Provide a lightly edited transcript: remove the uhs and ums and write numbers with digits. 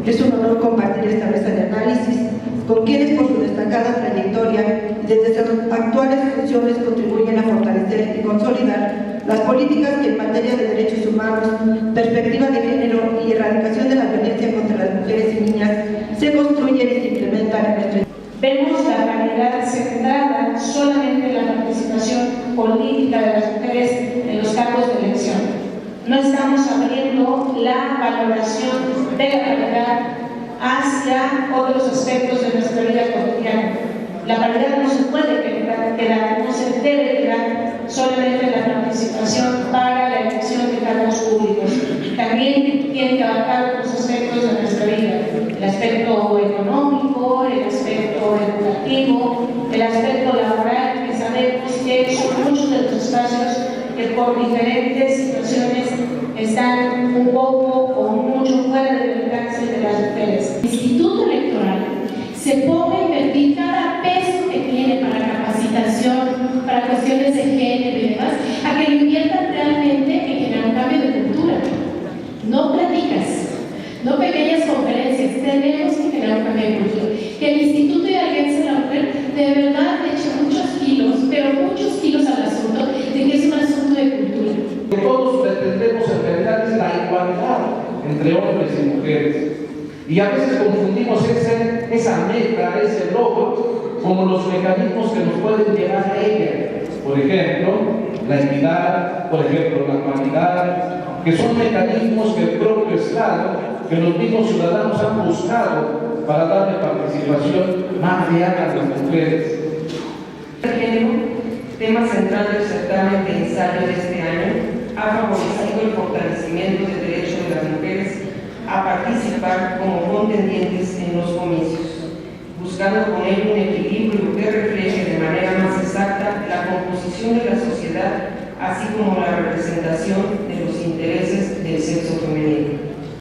Es un honor compartir esta mesa de análisis con quienes por su destacada trayectoria y desde sus actuales funciones contribuyen a fortalecer y consolidar las políticas que en materia de derechos humanos, perspectiva de género y erradicación de la violencia contra las mujeres y niñas se construyen y se implementan en nuestro. Vemos la realidad centrada solamente en la participación política de las mujeres en los cargos de elección. No estamos abriendo la valoración de la paridad hacia otros aspectos de nuestra vida cotidiana. La paridad no se puede quedar, no se debe quedar solamente en la participación para la elección de cargos públicos. También tiene que abarcar otros aspectos de nuestra vida: el aspecto económico, el aspecto educativo, el aspecto laboral, que sabemos que son muchos de los espacios que por diferentes situaciones están un poco o mucho fuera del alcance de las mujeres. El Instituto Electoral se pone a invertir cada peso que tiene para capacitación, para cuestiones de género y demás, a que lo inviertan realmente en generar un cambio de cultura. No pláticas, no pequeñas conferencias, tenemos que generar un cambio de cultura. Que el Instituto de Alianza de la Mujer de verdad le eche muchos kilos, pero muchos kilos al asunto, de que es un asunto de cultura. Que todos pretendemos en realidad es la igualdad entre hombres y mujeres. Y a veces confundimos esa meta, ese logro, como los mecanismos que nos pueden llevar a ella. Por ejemplo, la equidad, por ejemplo, la paridad, que son mecanismos que el propio Estado, que los mismos ciudadanos han buscado para darle participación más real a las mujeres. El género, tema central del certamen de ensayo de este año, ha favorecido el fortalecimiento del derecho de las mujeres a participar como contendientes en los comicios, buscando con ello un equilibrio que refleje de manera más exacta la composición de la sociedad, así como la representación de los intereses del sexo femenino.